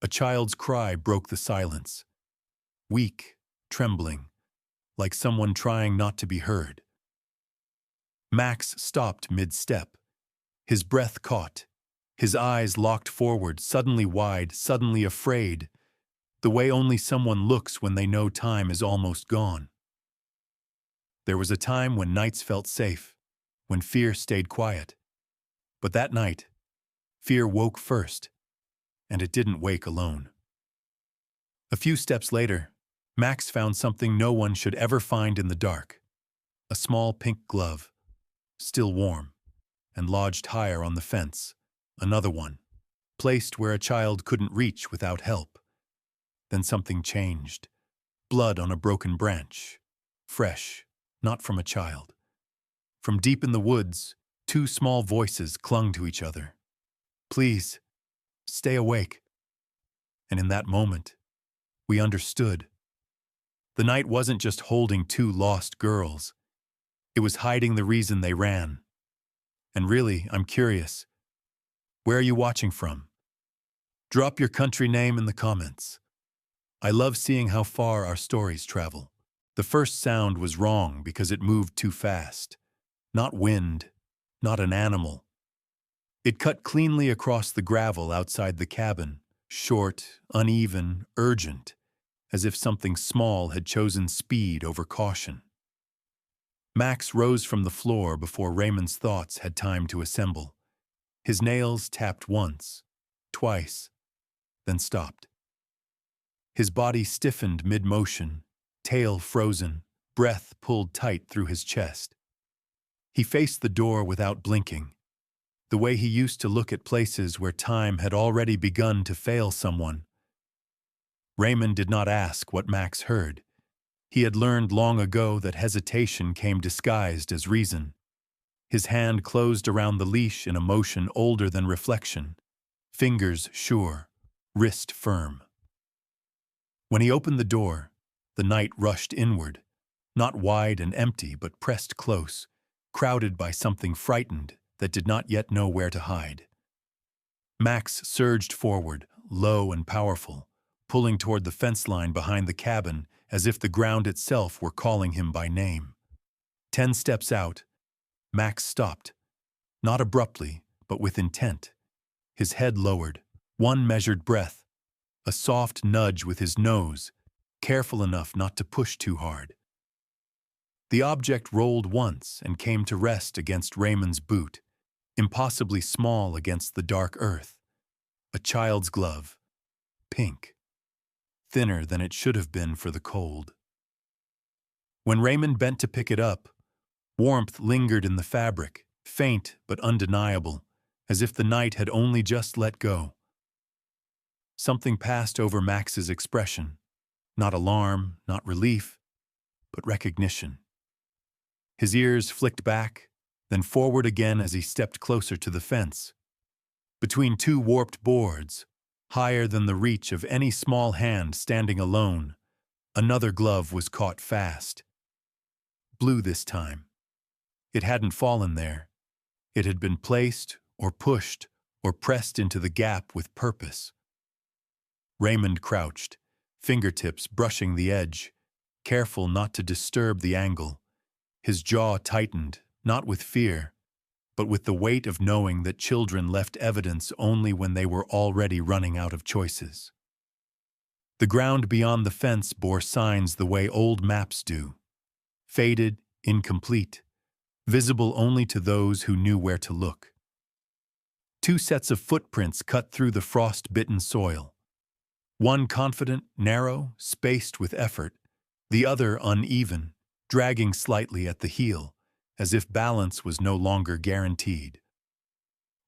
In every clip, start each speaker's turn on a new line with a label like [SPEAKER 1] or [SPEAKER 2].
[SPEAKER 1] A child's cry broke the silence. Weak, trembling, like someone trying not to be heard. Max stopped mid-step. His breath caught. His eyes locked forward, suddenly wide, suddenly afraid, the way only someone looks when they know time is almost gone. There was a time when nights felt safe, when fear stayed quiet. But that night, fear woke first, and it didn't wake alone. A few steps later, Max found something no one should ever find in the dark. A small pink glove, still warm, and lodged higher on the fence. Another one, placed where a child couldn't reach without help. Then something changed. Blood on a broken branch. Fresh, not from a child. From deep in the woods, two small voices clung to each other. "Please, stay awake." And in that moment, we understood. The night wasn't just holding two lost girls. It was hiding the reason they ran. And really, I'm curious, where are you watching from? Drop your country name in the comments. I love seeing how far our stories travel. The first sound was wrong because it moved too fast. Not wind, not an animal. It cut cleanly across the gravel outside the cabin, short, uneven, urgent, as if something small had chosen speed over caution. Max rose from the floor before Raymond's thoughts had time to assemble. His nails tapped once, twice, then stopped. His body stiffened mid-motion, tail frozen, breath pulled tight through his chest. He faced the door without blinking, the way he used to look at places where time had already begun to fail someone. Raymond did not ask what Max heard. He had learned long ago that hesitation came disguised as reason. His hand closed around the leash in a motion older than reflection, fingers sure, wrist firm. When he opened the door, the night rushed inward, not wide and empty but pressed close, crowded by something frightened that did not yet know where to hide. Max surged forward, low and powerful, pulling toward the fence line behind the cabin as if the ground itself were calling him by name. 10 steps out, Max stopped, not abruptly, but with intent. His head lowered, one measured breath, a soft nudge with his nose, careful enough not to push too hard. The object rolled once and came to rest against Raymond's boot, impossibly small against the dark earth. A child's glove, pink, thinner than it should have been for the cold. When Raymond bent to pick it up, warmth lingered in the fabric, faint but undeniable, as if the night had only just let go. Something passed over Max's expression, not alarm, not relief, but recognition. His ears flicked back, then forward again as he stepped closer to the fence. Between two warped boards, higher than the reach of any small hand standing alone, another glove was caught fast. Blue this time. It hadn't fallen there. It had been placed, or pushed, or pressed into the gap with purpose. Raymond crouched, fingertips brushing the edge, careful not to disturb the angle. His jaw tightened, not with fear, but with the weight of knowing that children left evidence only when they were already running out of choices. The ground beyond the fence bore signs the way old maps do, faded, incomplete, visible only to those who knew where to look. 2 sets of footprints cut through the frost-bitten soil. One confident, narrow, spaced with effort, the other uneven, dragging slightly at the heel, as if balance was no longer guaranteed.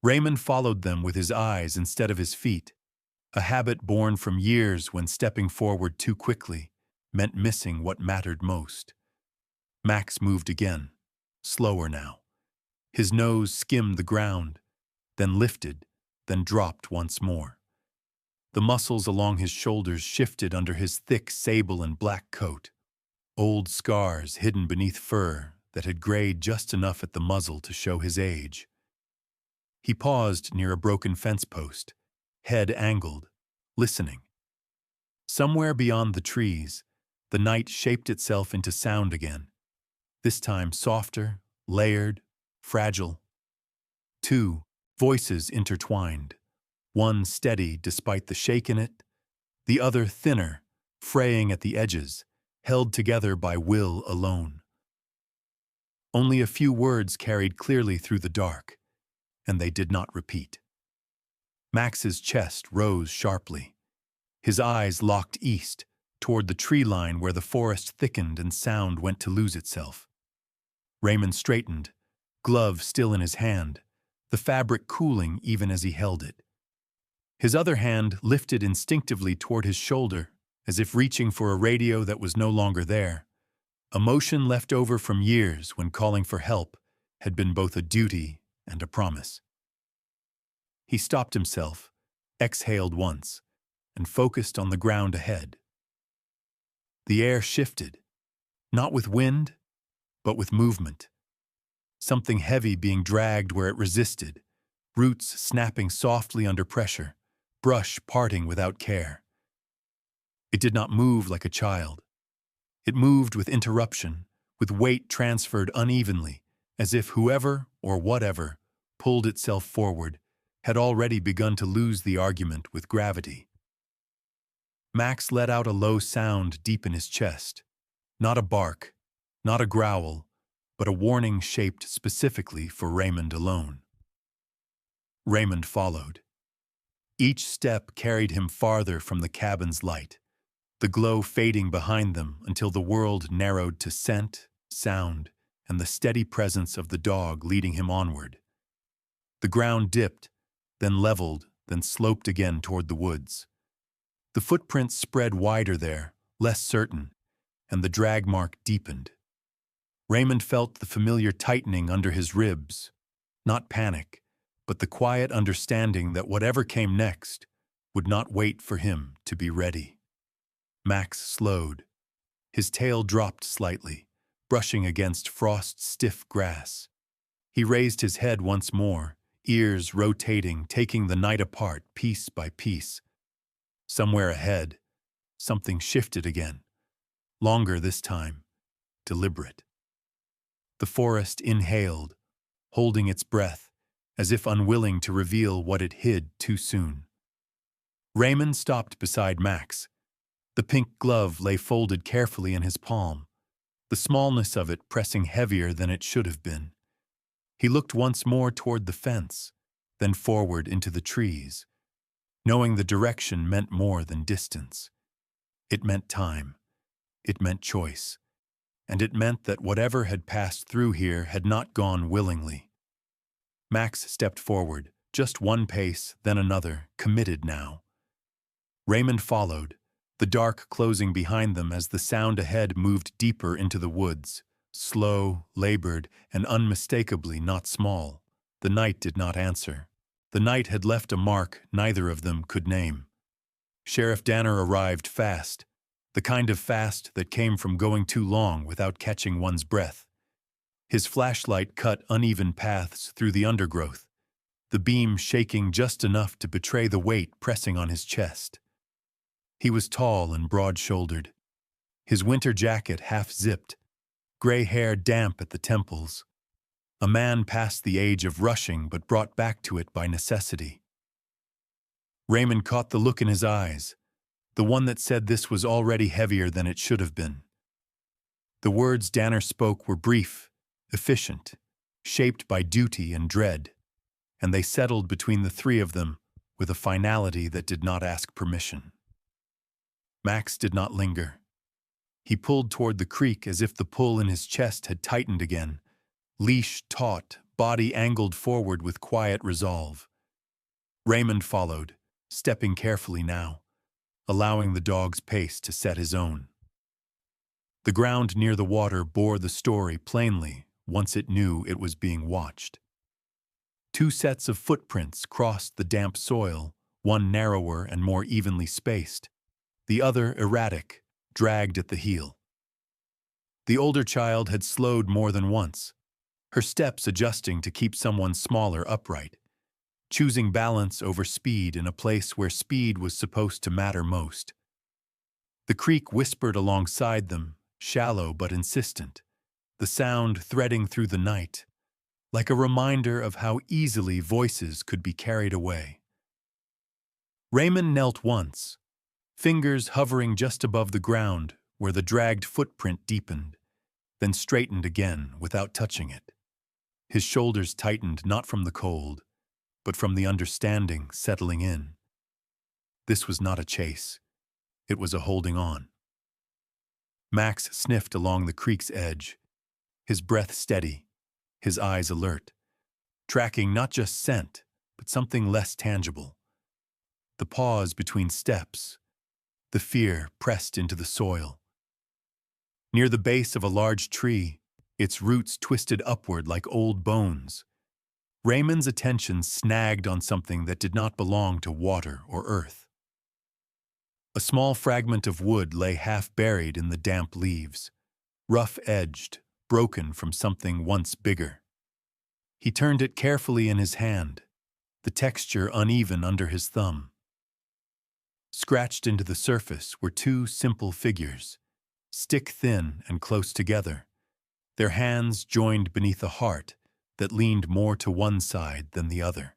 [SPEAKER 1] Raymond followed them with his eyes instead of his feet, a habit born from years when stepping forward too quickly meant missing what mattered most. Max moved again, slower now. His nose skimmed the ground, then lifted, then dropped once more. The muscles along his shoulders shifted under his thick sable and black coat, old scars hidden beneath fur that had grayed just enough at the muzzle to show his age. He paused near a broken fence post, head angled, listening. Somewhere beyond the trees, the night shaped itself into sound again, this time softer, layered, fragile. Two voices intertwined, one steady despite the shake in it, the other thinner, fraying at the edges, held together by will alone. Only a few words carried clearly through the dark, and they did not repeat. Max's chest rose sharply. His eyes locked east, toward the tree line where the forest thickened and sound went to lose itself. Raymond straightened, glove still in his hand, the fabric cooling even as he held it. His other hand lifted instinctively toward his shoulder, as if reaching for a radio that was no longer there, a motion left over from years when calling for help had been both a duty and a promise. He stopped himself, exhaled once, and focused on the ground ahead. The air shifted, not with wind, but with movement. Something heavy being dragged where it resisted, roots snapping softly under pressure, brush parting without care. It did not move like a child. It moved with interruption, with weight transferred unevenly, as if whoever or whatever pulled itself forward had already begun to lose the argument with gravity. Max let out a low sound deep in his chest. Not a bark, not a growl, but a warning shaped specifically for Raymond alone. Raymond followed. Each step carried him farther from the cabin's light, the glow fading behind them until the world narrowed to scent, sound, and the steady presence of the dog leading him onward. The ground dipped, then leveled, then sloped again toward the woods. The footprints spread wider there, less certain, and the drag mark deepened. Raymond felt the familiar tightening under his ribs, not panic, but the quiet understanding that whatever came next would not wait for him to be ready. Max slowed. His tail dropped slightly, brushing against frost-stiff grass. He raised his head once more, ears rotating, taking the night apart piece by piece. Somewhere ahead, something shifted again, longer this time, deliberate. The forest inhaled, holding its breath, as if unwilling to reveal what it hid too soon. Raymond stopped beside Max. The pink glove lay folded carefully in his palm, the smallness of it pressing heavier than it should have been. He looked once more toward the fence, then forward into the trees, knowing the direction meant more than distance. It meant time. It meant choice. And it meant that whatever had passed through here had not gone willingly. Max stepped forward, just one pace, then another, committed now. Raymond followed, the dark closing behind them as the sound ahead moved deeper into the woods, slow, labored, and unmistakably not small. The night did not answer. The night had left a mark neither of them could name. Sheriff Danner arrived fast, the kind of fast that came from going too long without catching one's breath. His flashlight cut uneven paths through the undergrowth, the beam shaking just enough to betray the weight pressing on his chest. He was tall and broad-shouldered, his winter jacket half-zipped, gray hair damp at the temples. A man past the age of rushing but brought back to it by necessity. Raymond caught the look in his eyes, the one that said this was already heavier than it should have been. The words Danner spoke were brief, efficient, shaped by duty and dread, and they settled between the three of them with a finality that did not ask permission. Max did not linger. He pulled toward the creek as if the pull in his chest had tightened again, leash taut, body angled forward with quiet resolve. Raymond followed, stepping carefully now, allowing the dog's pace to set his own. The ground near the water bore the story plainly once it knew it was being watched. Two sets of footprints crossed the damp soil, one narrower and more evenly spaced, the other erratic, dragged at the heel. The older child had slowed more than once, her steps adjusting to keep someone smaller upright. choosing balance over speed in a place where speed was supposed to matter most. The creek whispered alongside them, shallow but insistent, the sound threading through the night, like a reminder of how easily voices could be carried away. Raymond knelt once, fingers hovering just above the ground where the dragged footprint deepened, then straightened again without touching it. His shoulders tightened not from the cold, but from the understanding settling in. This was not a chase. It was a holding on. Max sniffed along the creek's edge, his breath steady, his eyes alert, tracking not just scent, but something less tangible. The pause between steps, the fear pressed into the soil. Near the base of a large tree, its roots twisted upward like old bones, Raymond's attention snagged on something that did not belong to water or earth. A small fragment of wood lay half-buried in the damp leaves, rough-edged, broken from something once bigger. He turned it carefully in his hand, the texture uneven under his thumb. Scratched into the surface were two simple figures, stick-thin and close together, their hands joined beneath a heart that leaned more to one side than the other.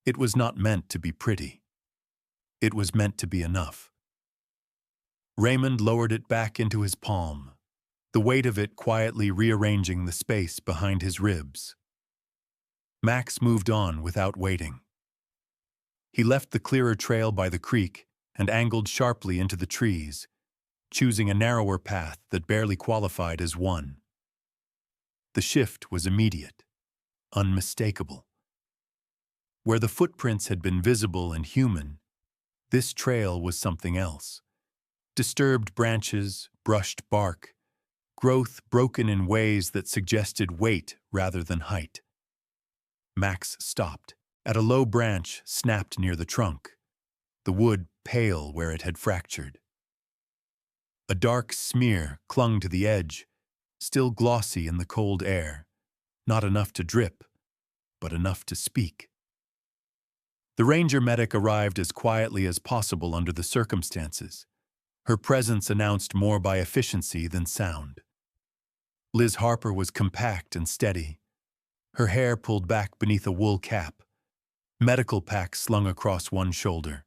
[SPEAKER 1] It was not meant to be pretty. It was meant to be enough. Raymond lowered it back into his palm, the weight of it quietly rearranging the space behind his ribs. Max moved on without waiting. He left the clearer trail by the creek and angled sharply into the trees, choosing a narrower path that barely qualified as one. The shift was immediate, unmistakable. Where the footprints had been visible and human, this trail was something else. Disturbed branches, brushed bark, growth broken in ways that suggested weight rather than height. Max stopped. At a low branch snapped near the trunk, the wood pale where it had fractured. A dark smear clung to the edge, still glossy in the cold air, not enough to drip, but enough to speak. The ranger medic arrived as quietly as possible under the circumstances. Her presence announced more by efficiency than sound. Liz Harper was compact and steady, her hair pulled back beneath a wool cap, medical pack slung across one shoulder,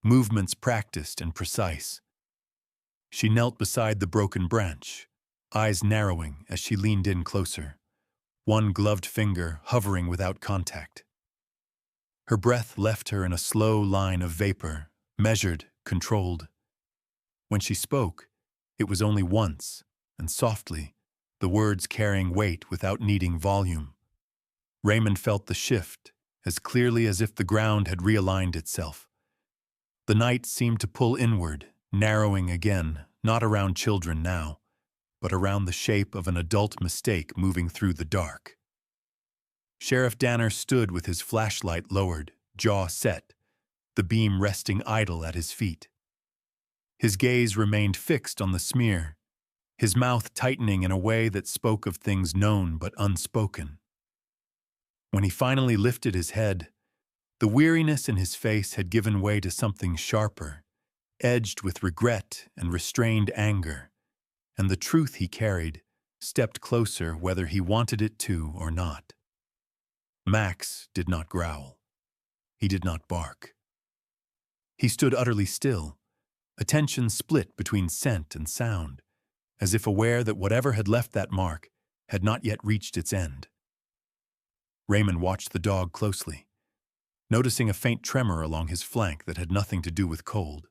[SPEAKER 1] movements practiced and precise. She knelt beside the broken branch, eyes narrowing as she leaned in closer, one gloved finger hovering without contact. Her breath left her in a slow line of vapor, measured, controlled. When she spoke, it was only once, and softly, the words carrying weight without needing volume. Raymond felt the shift, as clearly as if the ground had realigned itself. The night seemed to pull inward, narrowing again, not around children now, but around the shape of an adult mistake moving through the dark. Sheriff Danner stood with his flashlight lowered, jaw set, the beam resting idle at his feet. His gaze remained fixed on the smear, his mouth tightening in a way that spoke of things known but unspoken. When he finally lifted his head, the weariness in his face had given way to something sharper, edged with regret and restrained anger, and the truth he carried stepped closer whether he wanted it to or not. Max did not growl. He did not bark. He stood utterly still, attention split between scent and sound, as if aware that whatever had left that mark had not yet reached its end. Raymond watched the dog closely, noticing a faint tremor along his flank that had nothing to do with cold.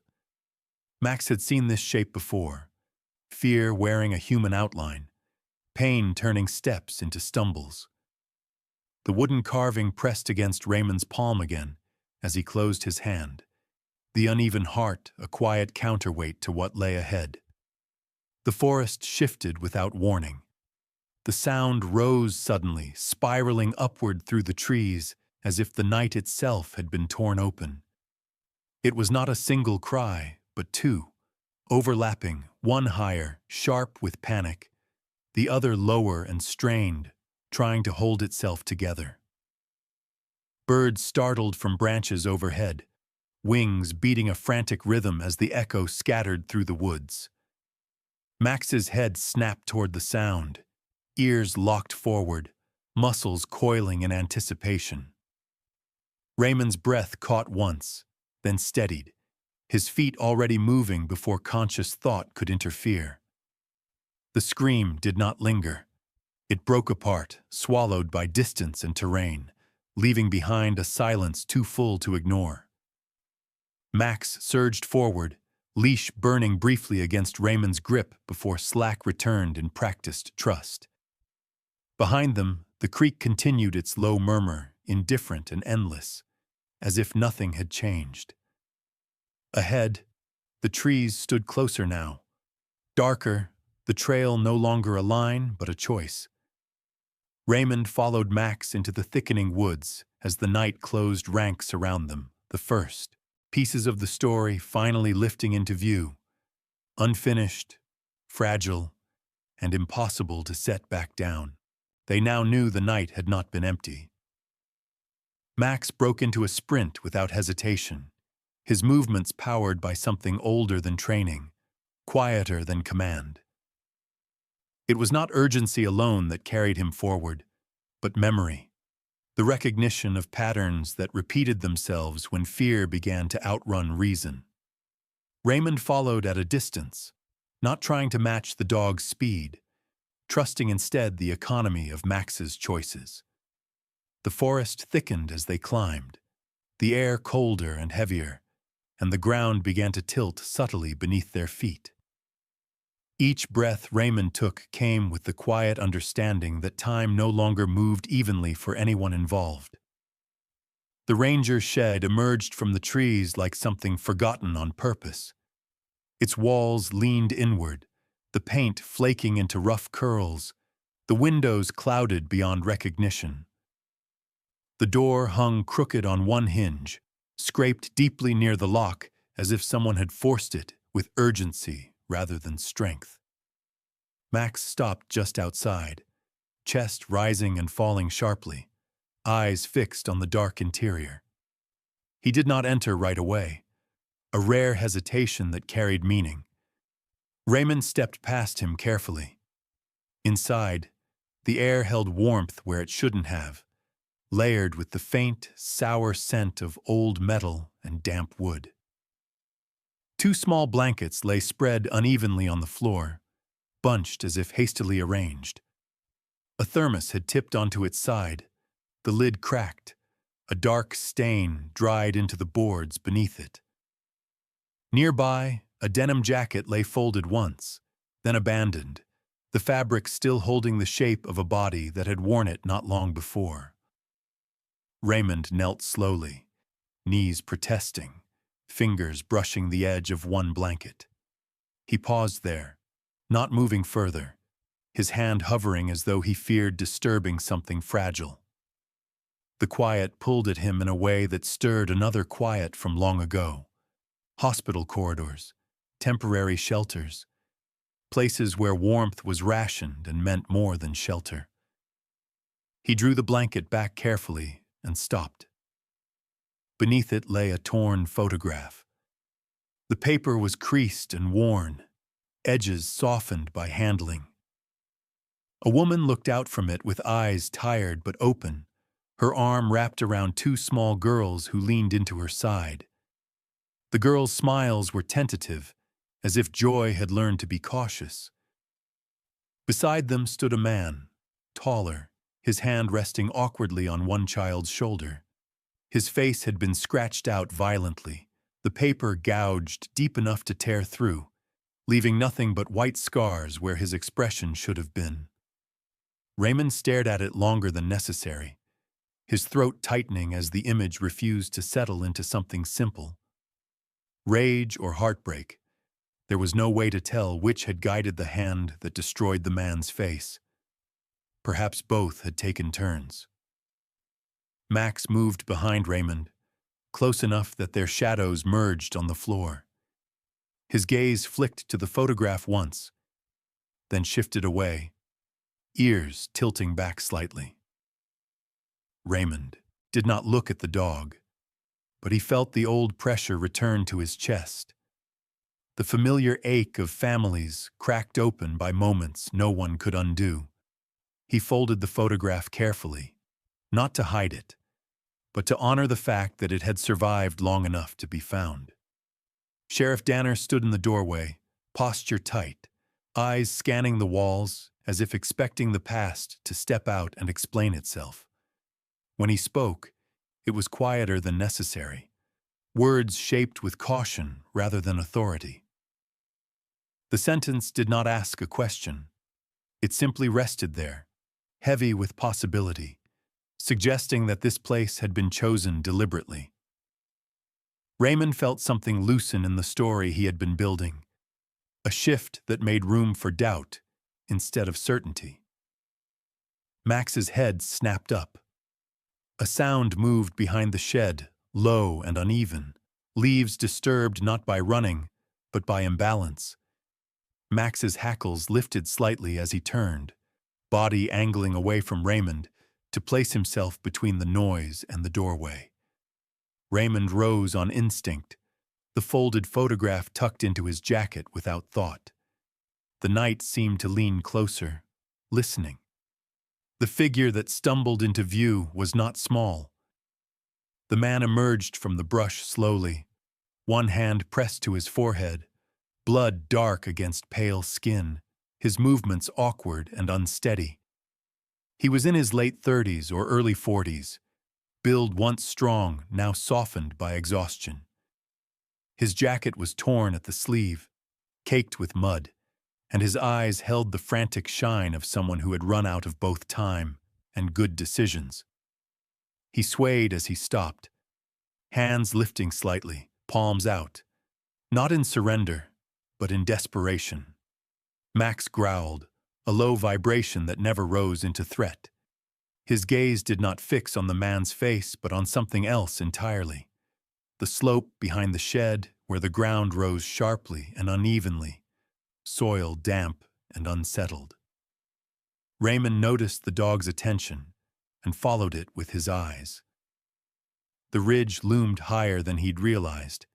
[SPEAKER 1] Max had seen this shape before, fear wearing a human outline, pain turning steps into stumbles. The wooden carving pressed against Raymond's palm again as he closed his hand, the uneven heart a quiet counterweight to what lay ahead. The forest shifted without warning. The sound rose suddenly, spiraling upward through the trees as if the night itself had been torn open. It was not a single cry, but two, overlapping, one higher, sharp with panic, the other lower and strained, trying to hold itself together. Birds startled from branches overhead, wings beating a frantic rhythm as the echo scattered through the woods. Max's head snapped toward the sound, ears locked forward, muscles coiling in anticipation. Raymond's breath caught once, then steadied, his feet already moving before conscious thought could interfere. The scream did not linger. It broke apart, swallowed by distance and terrain, leaving behind a silence too full to ignore. Max surged forward, leash burning briefly against Raymond's grip before slack returned in practiced trust. Behind them, the creek continued its low murmur, indifferent and endless, as if nothing had changed. Ahead, the trees stood closer now. Darker, the trail no longer a line but a choice. Raymond followed Max into the thickening woods as the night closed ranks around them, the first pieces of the story finally lifting into view, unfinished, fragile, and impossible to set back down. They now knew the night had not been empty. Max broke into a sprint without hesitation, his movements powered by something older than training, quieter than command. It was not urgency alone that carried him forward, but memory, the recognition of patterns that repeated themselves when fear began to outrun reason. Raymond followed at a distance, not trying to match the dog's speed, trusting instead the economy of Max's choices. The forest thickened as they climbed, the air colder and heavier, and the ground began to tilt subtly beneath their feet. Each breath Raymond took came with the quiet understanding that time no longer moved evenly for anyone involved. The ranger's shed emerged from the trees like something forgotten on purpose. Its walls leaned inward, the paint flaking into rough curls, the windows clouded beyond recognition. The door hung crooked on one hinge, scraped deeply near the lock as if someone had forced it with urgency rather than strength. Max stopped just outside, chest rising and falling sharply, eyes fixed on the dark interior. He did not enter right away, a rare hesitation that carried meaning. Raymond stepped past him carefully. Inside, the air held warmth where it shouldn't have, layered with the faint, sour scent of old metal and damp wood. Two small blankets lay spread unevenly on the floor, bunched as if hastily arranged. A thermos had tipped onto its side, the lid cracked, a dark stain dried into the boards beneath it. Nearby, a denim jacket lay folded once, then abandoned, the fabric still holding the shape of a body that had worn it not long before. Raymond knelt slowly, knees protesting, fingers brushing the edge of one blanket. He paused there, not moving further, his hand hovering as though he feared disturbing something fragile. The quiet pulled at him in a way that stirred another quiet from long ago. Hospital corridors, temporary shelters, places where warmth was rationed and meant more than shelter. He drew the blanket back carefully and stopped. Beneath it lay a torn photograph. The paper was creased and worn, edges softened by handling. A woman looked out from it with eyes tired but open, her arm wrapped around two small girls who leaned into her side. The girls' smiles were tentative, as if joy had learned to be cautious. Beside them stood a man, taller, his hand resting awkwardly on one child's shoulder. His face had been scratched out violently, the paper gouged deep enough to tear through, leaving nothing but white scars where his expression should have been. Raymond stared at it longer than necessary, his throat tightening as the image refused to settle into something simple. Rage or heartbreak, there was no way to tell which had guided the hand that destroyed the man's face. Perhaps both had taken turns. Max moved behind Raymond, close enough that their shadows merged on the floor. His gaze flicked to the photograph once, then shifted away, ears tilting back slightly. Raymond. did not look at the dog, but he felt the old pressure return to his chest. The familiar ache of families cracked open by moments no one could undo. He folded the photograph carefully, not to hide it, but to honor the fact that it had survived long enough to be found. Sheriff Danner stood in the doorway, posture tight, eyes scanning the walls as if expecting the past to step out and explain itself. When he spoke, it was quieter than necessary, words shaped with caution rather than authority. The sentence did not ask a question. It simply rested there, heavy with possibility, suggesting that this place had been chosen deliberately. Raymond felt something loosen in the story he had been building, a shift that made room for doubt instead of certainty. Max's head snapped up. A sound moved behind the shed, low and uneven, leaves disturbed not by running, but by imbalance. Max's hackles lifted slightly as he turned, body angling away from Raymond to place himself between the noise and the doorway. Raymond rose on instinct, the folded photograph tucked into his jacket without thought. The night seemed to lean closer, listening. The figure that stumbled into view was not small. The man emerged from the brush slowly, one hand pressed to his forehead, blood dark against pale skin, his movements awkward and unsteady. He was in his late 30s or early 40s, build once strong, now softened by exhaustion. His jacket was torn at the sleeve, caked with mud, and his eyes held the frantic shine of someone who had run out of both time and good decisions. He swayed as he stopped, hands lifting slightly, palms out, not in surrender, but in desperation. Max growled, a low vibration that never rose into threat. His gaze did not fix on the man's face, but on something else entirely. The slope behind the shed, where the ground rose sharply and unevenly, soil damp and unsettled. Raymond noticed the dog's attention and followed it with his eyes. The ridge loomed higher than he'd realized,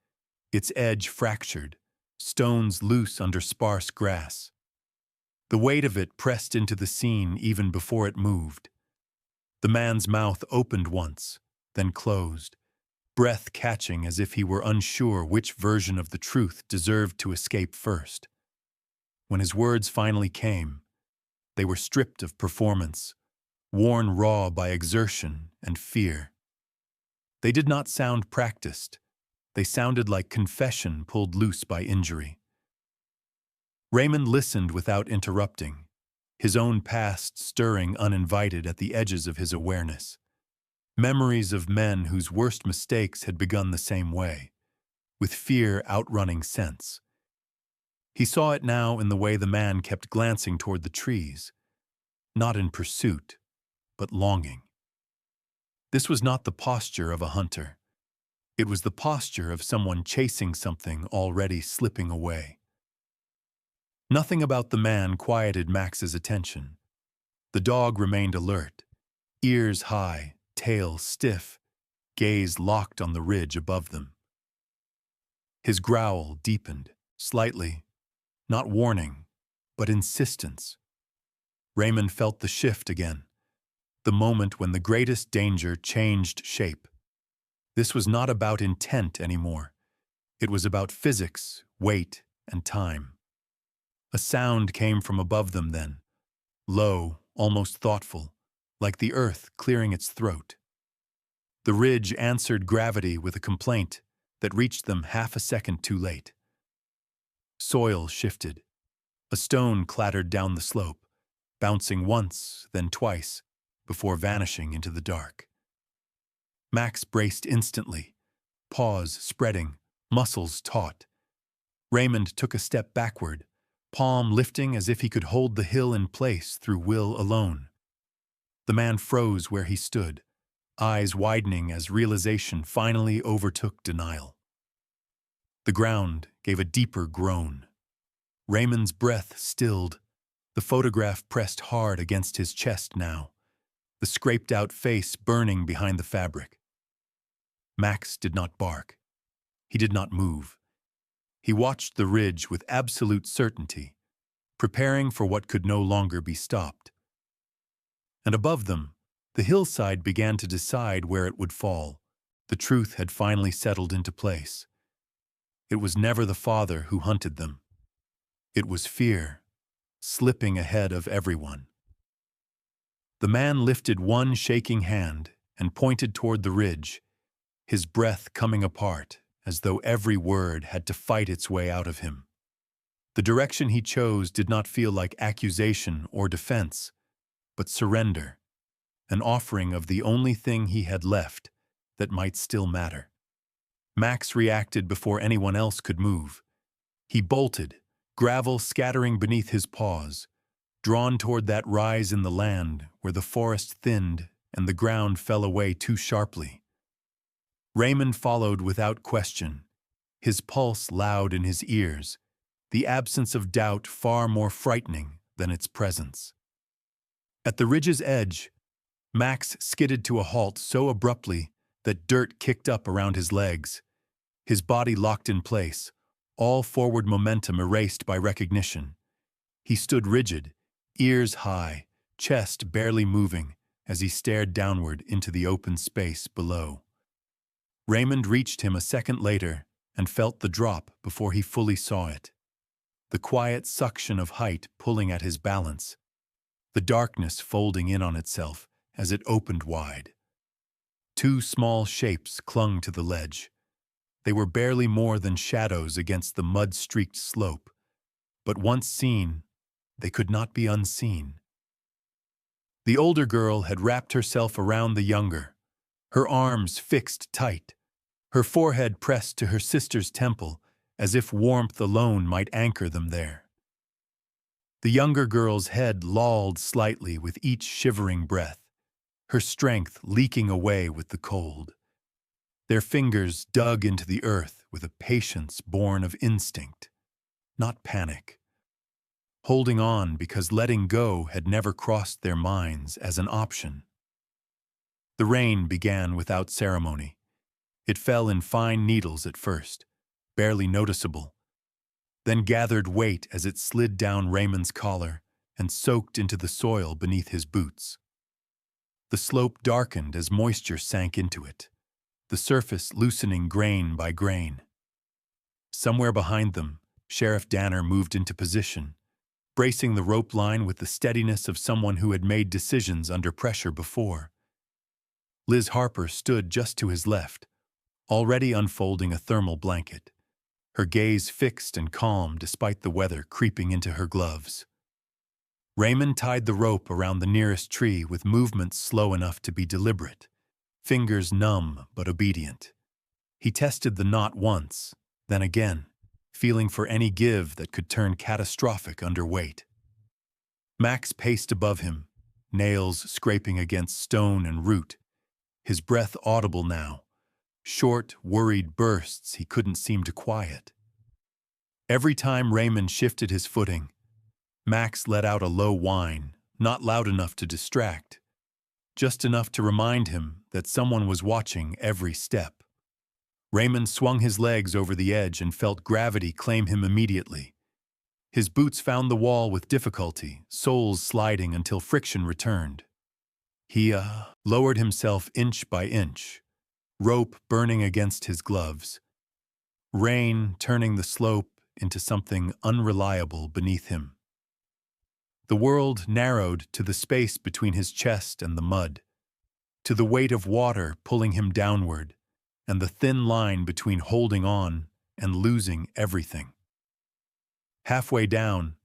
[SPEAKER 1] its edge fractured, stones loose under sparse grass. The weight of it pressed into the scene even before it moved. The man's mouth opened once, then closed, breath catching as if he were unsure which version of the truth deserved to escape first. When his words finally came, they were stripped of performance, worn raw by exertion and fear. They did not sound practiced. They sounded like confession pulled loose by injury. Raymond listened without interrupting, his own past stirring uninvited at the edges of his awareness. Memories of men whose worst mistakes had begun the same way, with fear outrunning sense. He saw it now in the way the man kept glancing toward the trees, not in pursuit, but longing. This was not the posture of a hunter. It was the posture of someone chasing something already slipping away. Nothing about the man quieted Max's attention. The dog remained alert, ears high, tail stiff, gaze locked on the ridge above them. His growl deepened, slightly, not warning, but insistence. Raymond felt the shift again, the moment when the greatest danger changed shape. This was not about intent anymore. It was about physics, weight, and time. A sound came from above them then, low, almost thoughtful, like the earth clearing its throat. The ridge answered gravity with a complaint that reached them half a second too late. Soil shifted. A stone clattered down the slope, bouncing once, then twice, before vanishing into the dark. Max braced instantly, paws spreading, muscles taut. Raymond took a step backward, palm lifting as if he could hold the hill in place through will alone. The man froze where he stood, eyes widening as realization finally overtook denial. The ground gave a deeper groan. Raymond's breath stilled, the photograph pressed hard against his chest now. the scraped-out face burning behind the fabric. Max did not bark. He did not move. He watched the ridge with absolute certainty, preparing for what could no longer be stopped. And above them, the hillside began to decide where it would fall. The truth had finally settled into place. It was never the father who hunted them. It was fear, slipping ahead of everyone. The man lifted one shaking hand and pointed toward the ridge, his breath coming apart as though every word had to fight its way out of him. The direction he chose did not feel like accusation or defense, but surrender, an offering of the only thing he had left that might still matter. Max reacted before anyone else could move. He bolted, gravel scattering beneath his paws, drawn toward that rise in the land where the forest thinned and the ground fell away too sharply. Raymond followed without question, his pulse loud in his ears, the absence of doubt far more frightening than its presence. At the ridge's edge, Max skidded to a halt so abruptly that dirt kicked up around his legs. His body locked in place, all forward momentum erased by recognition. He stood rigid, ears high, chest barely moving as he stared downward into the open space below. Raymond reached him a second later and felt the drop before he fully saw it. The quiet suction of height pulling at his balance, the darkness folding in on itself as it opened wide. Two small shapes clung to the ledge. They were barely more than shadows against the mud-streaked slope, but once seen, they could not be unseen. The older girl had wrapped herself around the younger, her arms fixed tight, her forehead pressed to her sister's temple as if warmth alone might anchor them there. The younger girl's head lolled slightly with each shivering breath, her strength leaking away with the cold. Their fingers dug into the earth with a patience born of instinct, not panic, holding on because letting go had never crossed their minds as an option. The rain began without ceremony. It fell in fine needles at first, barely noticeable, then gathered weight as it slid down Raymond's collar and soaked into the soil beneath his boots. The slope darkened as moisture sank into it, the surface loosening grain by grain. Somewhere behind them, Sheriff Danner moved into position, bracing the rope line with the steadiness of someone who had made decisions under pressure before. Liz Harper stood just to his left, already unfolding a thermal blanket, her gaze fixed and calm despite the weather creeping into her gloves. Raymond tied the rope around the nearest tree with movements slow enough to be deliberate, fingers numb but obedient. He tested the knot once, then again, feeling for any give that could turn catastrophic under weight. Max paced above him, nails scraping against stone and root, his breath audible now, short, worried bursts he couldn't seem to quiet. Every time Raymond shifted his footing, Max let out a low whine, not loud enough to distract, just enough to remind him that someone was watching every step. Raymond swung his legs over the edge and felt gravity claim him immediately. His boots found the wall with difficulty, soles sliding until friction returned. He lowered himself inch by inch, rope burning against his gloves, rain turning the slope into something unreliable beneath him. The world narrowed to the space between his chest and the mud, to the weight of water pulling him downward, and the thin line between holding on and losing everything. Halfway down,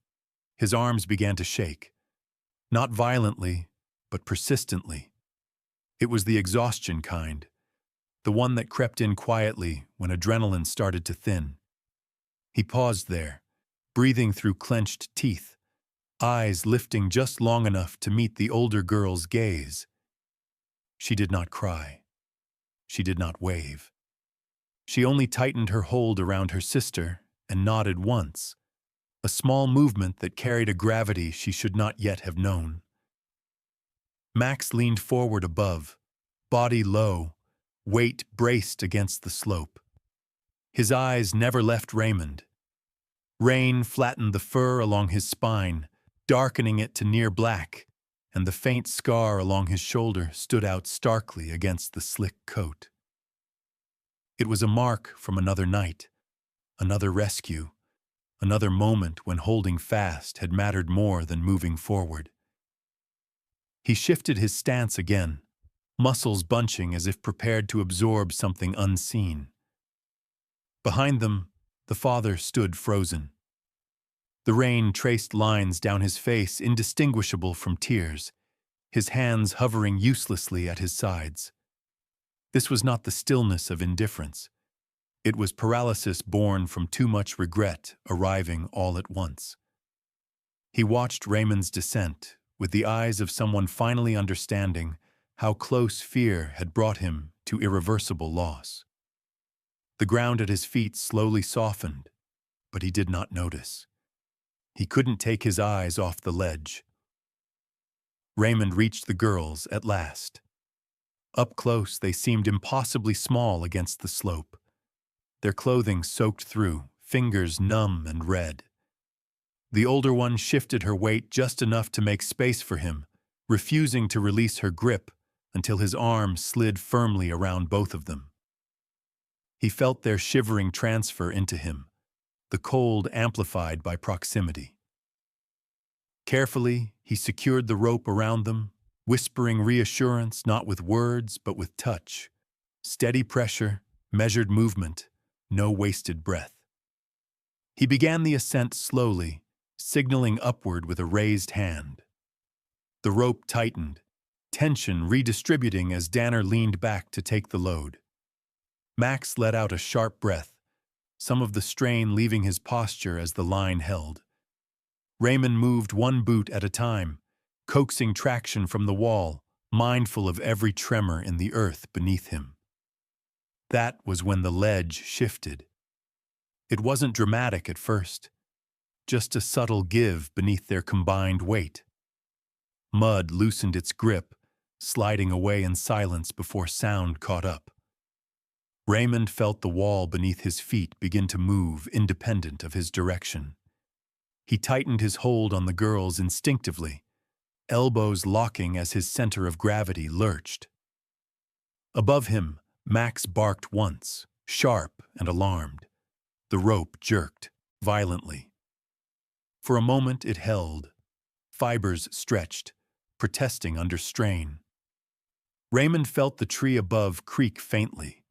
[SPEAKER 1] his arms began to shake, not violently, but persistently. It was the exhaustion kind, the one that crept in quietly when adrenaline started to thin. He paused there, breathing through clenched teeth, eyes lifting just long enough to meet the older girl's gaze. She did not cry. She did not wave. She only tightened her hold around her sister and nodded once, a small movement that carried a gravity she should not yet have known. Max leaned forward above, body low, weight braced against the slope. His eyes never left Raymond. Rain flattened the fur along his spine, darkening it to near black, and the faint scar along his shoulder stood out starkly against the slick coat. It was a mark from another night, another rescue, another moment when holding fast had mattered more than moving forward. He shifted his stance again, muscles bunching as if prepared to absorb something unseen. Behind them, the father stood frozen. The rain traced lines down his face indistinguishable from tears, his hands hovering uselessly at his sides. This was not the stillness of indifference. It was paralysis born from too much regret arriving all at once. He watched Raymond's descent with the eyes of someone finally understanding how close fear had brought him to irreversible loss. The ground at his feet slowly softened, but he did not notice. He couldn't take his eyes off the ledge. Raymond reached the girls at last. Up close, they seemed impossibly small against the slope. Their clothing soaked through, fingers numb and red. The older one shifted her weight just enough to make space for him, refusing to release her grip until his arm slid firmly around both of them. He felt their shivering transfer into him, the cold amplified by proximity. Carefully, he secured the rope around them, whispering reassurance not with words but with touch. Steady pressure, measured movement, no wasted breath. He began the ascent slowly, signaling upward with a raised hand. The rope tightened, tension redistributing as Danner leaned back to take the load. Max let out a sharp breath, some of the strain leaving his posture as the line held. Raymond moved one boot at a time, coaxing traction from the wall, mindful of every tremor in the earth beneath him. That was when the ledge shifted. It wasn't dramatic at first, just a subtle give beneath their combined weight. Mud loosened its grip, sliding away in silence before sound caught up. Raymond felt the wall beneath his feet begin to move independent of his direction. He tightened his hold on the girls instinctively, elbows locking as his center of gravity lurched. Above him, Max barked once, sharp and alarmed. The rope jerked, violently. For a moment it held, fibers stretched, protesting under strain. Raymond felt the tree above creak faintly,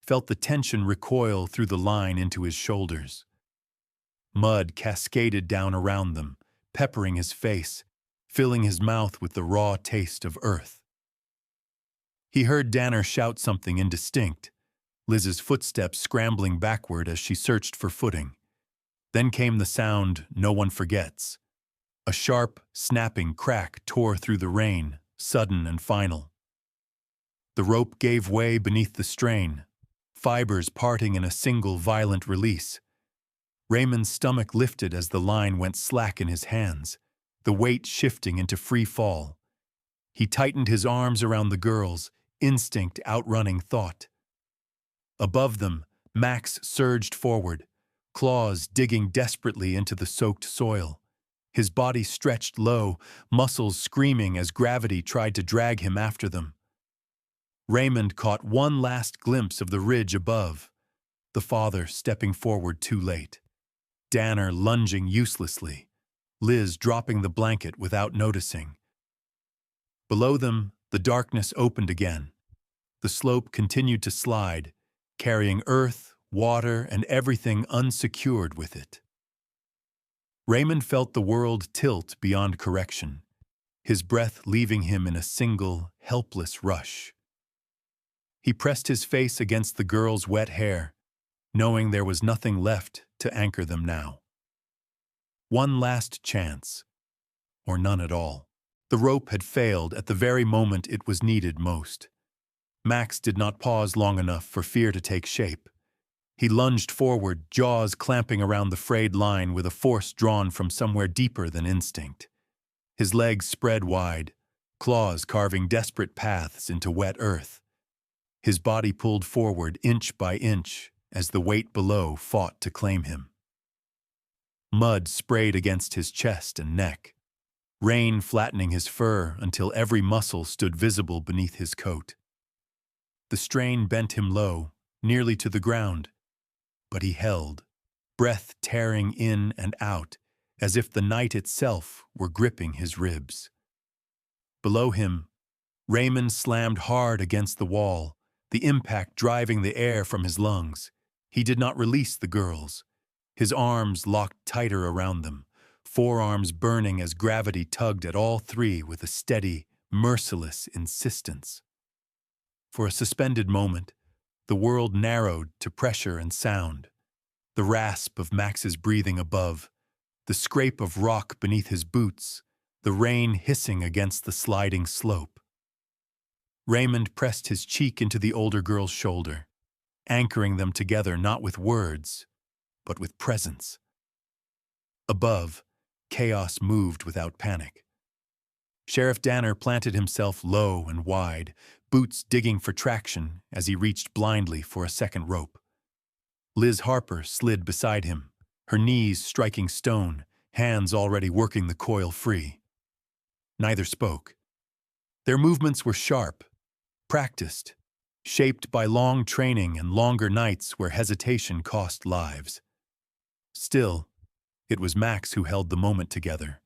[SPEAKER 1] felt the tension recoil through the line into his shoulders. Mud cascaded down around them, peppering his face, filling his mouth with the raw taste of earth. He heard Danner shout something indistinct, Liz's footsteps scrambling backward as she searched for footing. Then came the sound no one forgets. A sharp, snapping crack tore through the rain, sudden and final. The rope gave way beneath the strain, fibers parting in a single violent release. Raymond's stomach lifted as the line went slack in his hands, the weight shifting into free fall. He tightened his arms around the girls, instinct outrunning thought. Above them, Max surged forward, claws digging desperately into the soaked soil. His body stretched low, muscles screaming as gravity tried to drag him after them. Raymond caught one last glimpse of the ridge above, the father stepping forward too late. Danner lunging uselessly, Liz dropping the blanket without noticing. Below them, the darkness opened again. The slope continued to slide, carrying earth, water, and everything unsecured with it. Raymond felt the world tilt beyond correction, his breath leaving him in a single, helpless rush. He pressed his face against the girl's wet hair, knowing there was nothing left to anchor them now. One last chance, or none at all. The rope had failed at the very moment it was needed most. Max did not pause long enough for fear to take shape. He lunged forward, jaws clamping around the frayed line with a force drawn from somewhere deeper than instinct. His legs spread wide, claws carving desperate paths into wet earth. His body pulled forward inch by inch as the weight below fought to claim him. Mud sprayed against his chest and neck, rain flattening his fur until every muscle stood visible beneath his coat. The strain bent him low, nearly to the ground, but he held, breath tearing in and out, as if the night itself were gripping his ribs. Below him, Raymond slammed hard against the wall, the impact driving the air from his lungs. He did not release the girls. His arms locked tighter around them, forearms burning as gravity tugged at all three with a steady, merciless insistence. For a suspended moment, the world narrowed to pressure and sound. The rasp of Max's breathing above, the scrape of rock beneath his boots, the rain hissing against the sliding slope. Raymond pressed his cheek into the older girl's shoulder, anchoring them together not with words, but with presence. Above, chaos moved without panic. Sheriff Danner planted himself low and wide, boots digging for traction as he reached blindly for a second rope. Liz Harper slid beside him, her knees striking stone, hands already working the coil free. Neither spoke. Their movements were sharp, practiced, shaped by long training and longer nights where hesitation cost lives. Still, it was Max who held the moment together.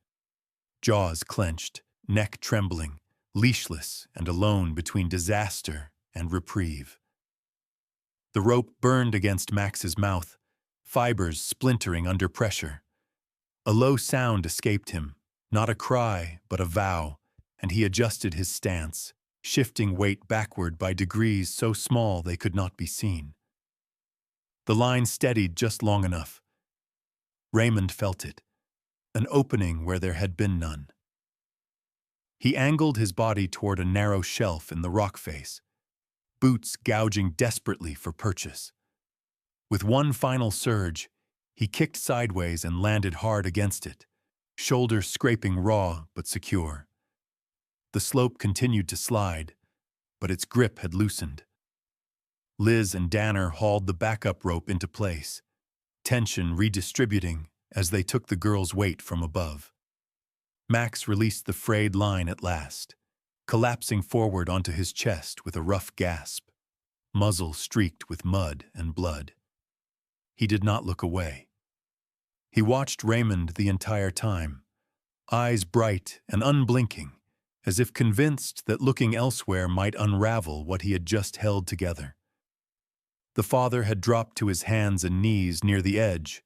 [SPEAKER 1] Jaws clenched, neck trembling, leashless and alone between disaster and reprieve. The rope burned against Max's mouth, fibers splintering under pressure. A low sound escaped him, not a cry, but a vow, and he adjusted his stance, shifting weight backward by degrees so small they could not be seen. The line steadied just long enough. Raymond felt it, an opening where there had been none. He angled his body toward a narrow shelf in the rock face, boots gouging desperately for purchase. With one final surge, he kicked sideways and landed hard against it, shoulders scraping raw but secure. The slope continued to slide, but its grip had loosened. Liz and Danner hauled the backup rope into place, tension redistributing as they took the girl's weight from above. Max released the frayed line at last, collapsing forward onto his chest with a rough gasp, muzzle streaked with mud and blood. He did not look away. He watched Raymond the entire time, eyes bright and unblinking, as if convinced that looking elsewhere might unravel what he had just held together. The father had dropped to his hands and knees near the edge,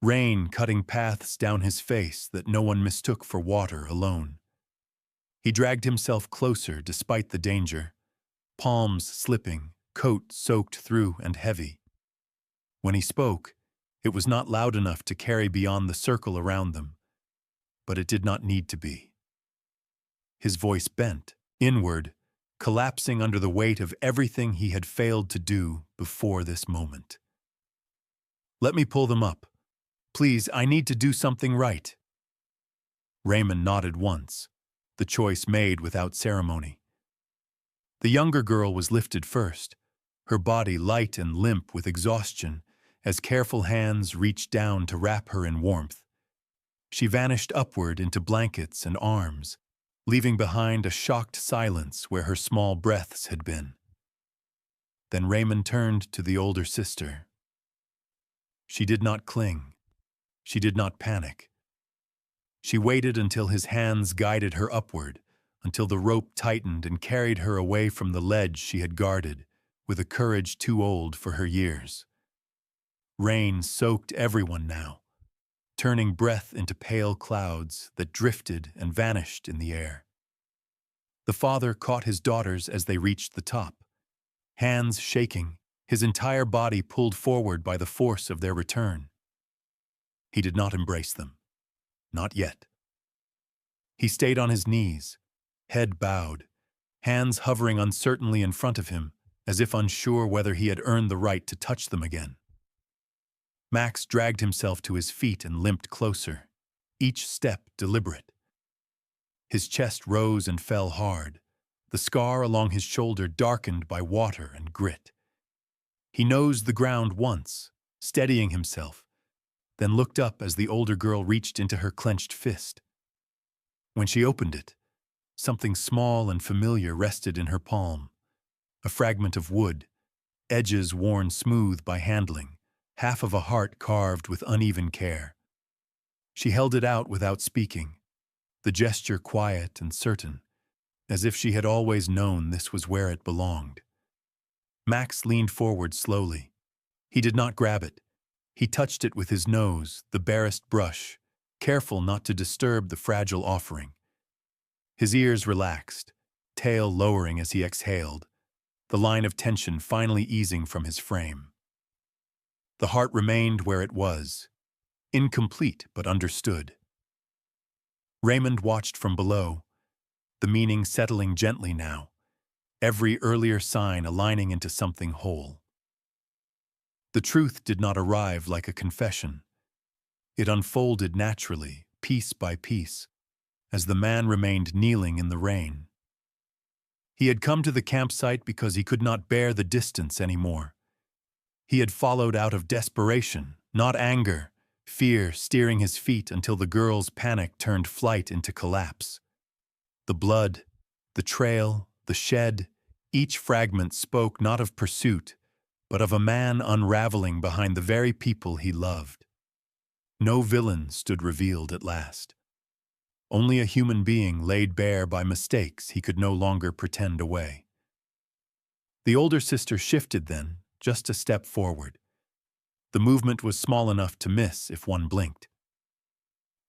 [SPEAKER 1] rain cutting paths down his face that no one mistook for water alone. He dragged himself closer despite the danger, palms slipping, coat soaked through and heavy. When he spoke, it was not loud enough to carry beyond the circle around them, but it did not need to be. His voice bent, inward, collapsing under the weight of everything he had failed to do before this moment. "Let me pull them up. Please, I need to do something right." Raymond nodded once, the choice made without ceremony. The younger girl was lifted first, her body light and limp with exhaustion as careful hands reached down to wrap her in warmth. She vanished upward into blankets and arms, leaving behind a shocked silence where her small breaths had been. Then Raymond turned to the older sister. She did not cling. She did not panic. She waited until his hands guided her upward, until the rope tightened and carried her away from the ledge she had guarded, with a courage too old for her years. Rain soaked everyone now, turning breath into pale clouds that drifted and vanished in the air. The father caught his daughters as they reached the top, hands shaking, his entire body pulled forward by the force of their return. He did not embrace them. Not yet. He stayed on his knees, head bowed, hands hovering uncertainly in front of him, as if unsure whether he had earned the right to touch them again. Max dragged himself to his feet and limped closer, each step deliberate. His chest rose and fell hard, the scar along his shoulder darkened by water and grit. He nosed the ground once, steadying himself, then looked up as the older girl reached into her clenched fist. When she opened it, something small and familiar rested in her palm, a fragment of wood, edges worn smooth by handling, half of a heart carved with uneven care. She held it out without speaking, the gesture quiet and certain, as if she had always known this was where it belonged. Max leaned forward slowly. He did not grab it. He touched it with his nose, the barest brush, careful not to disturb the fragile offering. His ears relaxed, tail lowering as he exhaled, the line of tension finally easing from his frame. The heart remained where it was, incomplete but understood. Raymond watched from below, the meaning settling gently now, every earlier sign aligning into something whole. The truth did not arrive like a confession. It unfolded naturally, piece by piece, as the man remained kneeling in the rain. He had come to the campsite because he could not bear the distance anymore. He had followed out of desperation, not anger, fear steering his feet until the girl's panic turned flight into collapse. The blood, the trail, the shed, each fragment spoke not of pursuit, but of a man unraveling behind the very people he loved. No villain stood revealed at last. Only a human being laid bare by mistakes he could no longer pretend away. The older sister shifted then, just a step forward. The movement was small enough to miss if one blinked.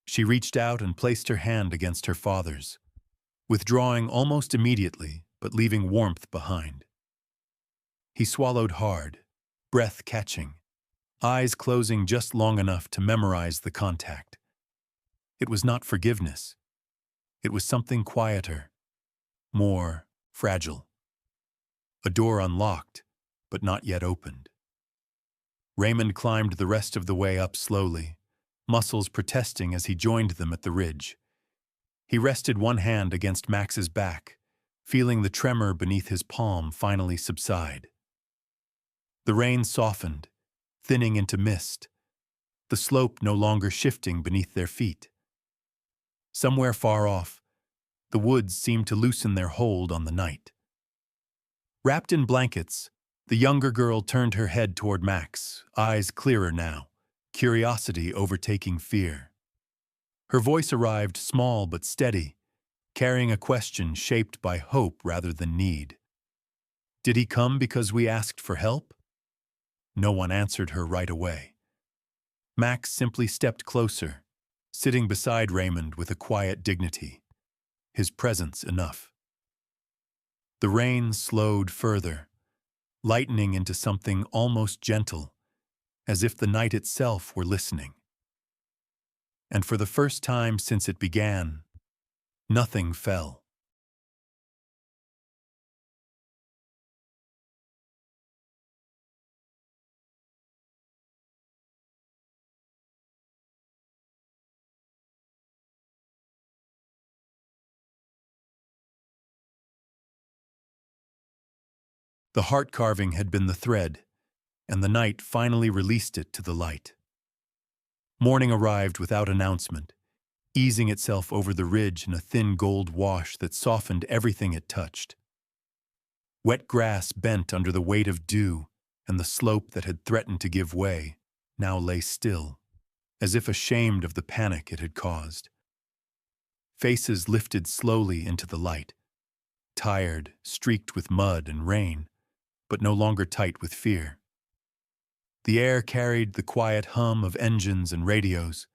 [SPEAKER 1] She reached out and placed her hand against her father's, withdrawing almost immediately, but leaving warmth behind. He swallowed hard, breath catching, eyes closing just long enough to memorize the contact. It was not forgiveness. It was something quieter, more fragile. A door unlocked, but not yet opened. Raymond climbed the rest of the way up slowly, muscles protesting as he joined them at the ridge. He rested one hand against Max's back, feeling the tremor beneath his palm finally subside. The rain softened, thinning into mist, the slope no longer shifting beneath their feet. Somewhere far off, the woods seemed to loosen their hold on the night. Wrapped in blankets, the younger girl turned her head toward Max, eyes clearer now, curiosity overtaking fear. Her voice arrived small but steady, carrying a question shaped by hope rather than need. Did he come because we asked for help? No one answered her right away. Max simply stepped closer, sitting beside Raymond with a quiet dignity, his presence enough. The rain slowed further, lightening into something almost gentle, as if the night itself were listening. And for the first time since it began, nothing fell. The heart carving had been the thread, and the night finally released it to the light. Morning arrived without announcement, easing itself over the ridge in a thin gold wash that softened everything it touched. Wet grass bent under the weight of dew, and the slope that had threatened to give way now lay still, as if ashamed of the panic it had caused. Faces lifted slowly into the light, tired, streaked with mud and rain, but no longer tight with fear. The air carried the quiet hum of engines and radios,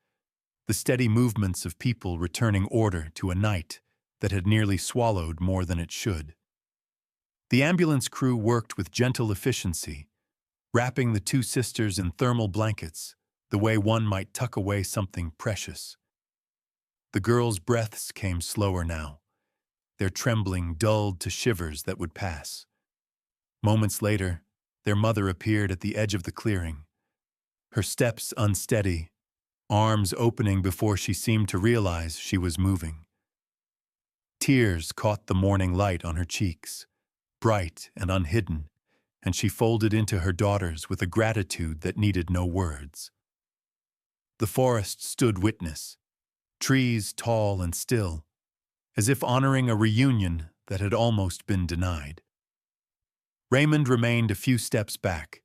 [SPEAKER 1] the steady movements of people returning order to a night that had nearly swallowed more than it should. The ambulance crew worked with gentle efficiency, wrapping the two sisters in thermal blankets, the way one might tuck away something precious. The girls' breaths came slower now, their trembling dulled to shivers that would pass. Moments later, their mother appeared at the edge of the clearing, her steps unsteady, arms opening before she seemed to realize she was moving. Tears caught the morning light on her cheeks, bright and unhidden, and she folded into her daughters with a gratitude that needed no words. The forest stood witness, trees tall and still, as if honoring a reunion that had almost been denied. Raymond remained a few steps back,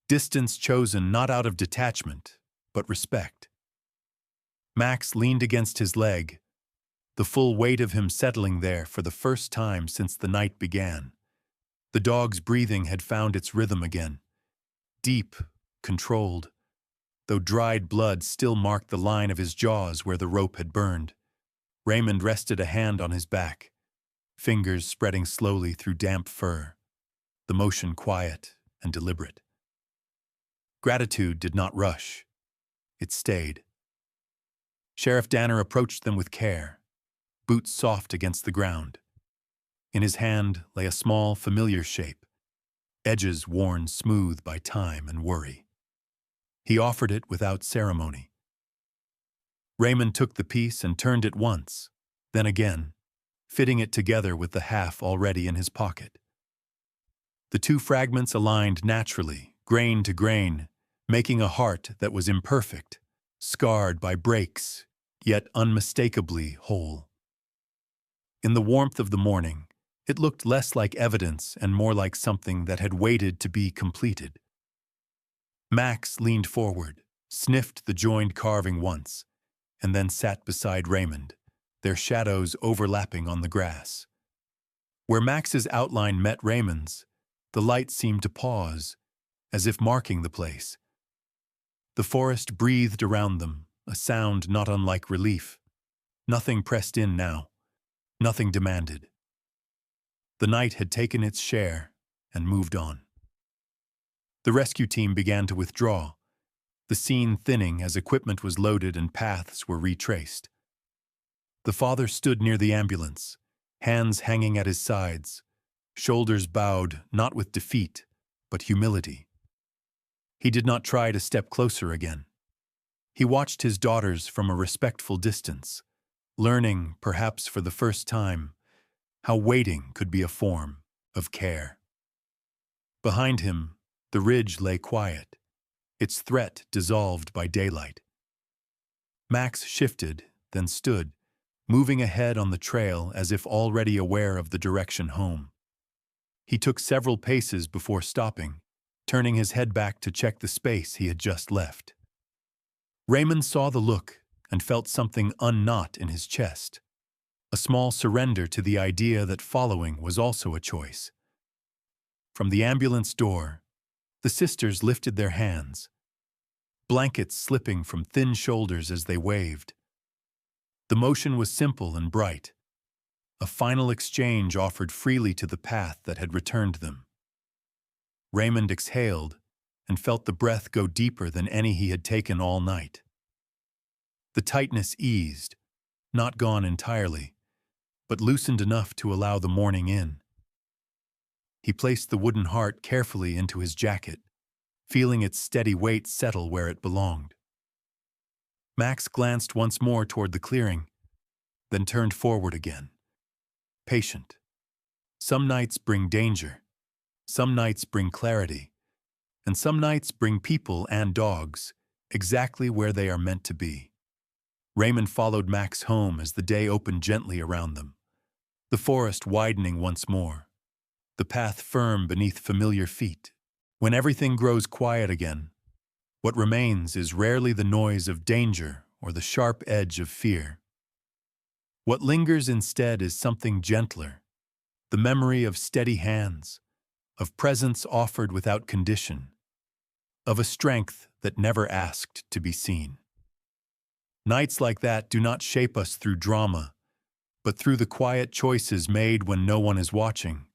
[SPEAKER 1] distance chosen not out of detachment, but respect. Max leaned against his leg, the full weight of him settling there for the first time since the night began. The dog's breathing had found its rhythm again, deep, controlled, though dried blood still marked the line of his jaws where the rope had burned. Raymond rested a hand on his back, fingers spreading slowly through damp fur, the motion quiet and deliberate. Gratitude did not rush. It stayed. Sheriff Danner approached them with care, boots soft against the ground. In his hand lay a small, familiar shape, edges worn smooth by time and worry. He offered it without ceremony. Raymond took the piece and turned it once, then again, fitting it together with the half already in his pocket. The two fragments aligned naturally, grain to grain, making a heart that was imperfect, scarred by breaks, yet unmistakably whole. In the warmth of the morning, it looked less like evidence and more like something that had waited to be completed. Max leaned forward, sniffed the joined carving once, and then sat beside Raymond, their shadows overlapping on the grass. Where Max's outline met Raymond's, the light seemed to pause, as if marking the place. The forest breathed around them, a sound not unlike relief. Nothing pressed in now, nothing demanded. The night had taken its share and moved on. The rescue team began to withdraw, the scene thinning as equipment was loaded and paths were retraced. The father stood near the ambulance, hands hanging at his sides, shoulders bowed not with defeat, but humility. He did not try to step closer again. He watched his daughters from a respectful distance, learning, perhaps for the first time, how waiting could be a form of care. Behind him, the ridge lay quiet, its threat dissolved by daylight. Max shifted, then stood, moving ahead on the trail as if already aware of the direction home. He took several paces before stopping, turning his head back to check the space he had just left. Raymond saw the look and felt something unknot in his chest, a small surrender to the idea that following was also a choice. From the ambulance door, the sisters lifted their hands, blankets slipping from thin shoulders as they waved. The motion was simple and bright, a final exchange offered freely to the path that had returned them. Raymond exhaled and felt the breath go deeper than any he had taken all night. The tightness eased, not gone entirely, but loosened enough to allow the morning in. He placed the wooden heart carefully into his jacket, feeling its steady weight settle where it belonged. Max glanced once more toward the clearing, then turned forward again, patient. Some nights bring danger, some nights bring clarity, and some nights bring people and dogs exactly where they are meant to be. Raymond followed Max home as the day opened gently around them, the forest widening once more, the path firm beneath familiar feet. When everything grows quiet again, what remains is rarely the noise of danger or the sharp edge of fear. What lingers instead is something gentler, the memory of steady hands, of presence offered without condition, of a strength that never asked to be seen. Nights like that do not shape us through drama, but through the quiet choices made when no one is watching,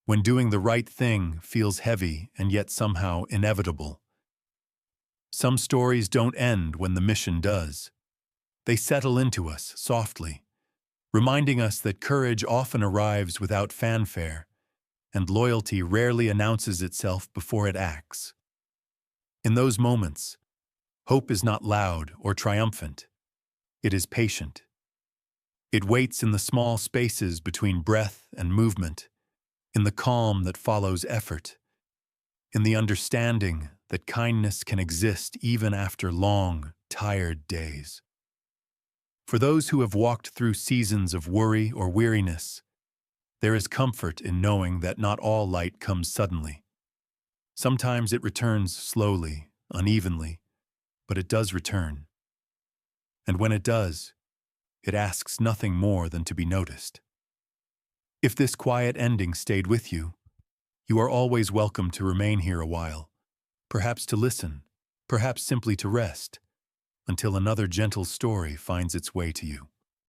[SPEAKER 1] when doing the right thing feels heavy and yet somehow inevitable. Some stories don't end when the mission does. They settle into us softly, reminding us that courage often arrives without fanfare, and loyalty rarely announces itself before it acts. In those moments, hope is not loud or triumphant. It is patient. It waits in the small spaces between breath and movement, in the calm that follows effort, in the understanding that kindness can exist even after long, tired days. For those who have walked through seasons of worry or weariness, there is comfort in knowing that not all light comes suddenly. Sometimes it returns slowly, unevenly, but it does return. And when it does, it asks nothing more than to be noticed. If this quiet ending stayed with you, you are always welcome to remain here a while, perhaps to listen, perhaps simply to rest, until another gentle story finds its way to you.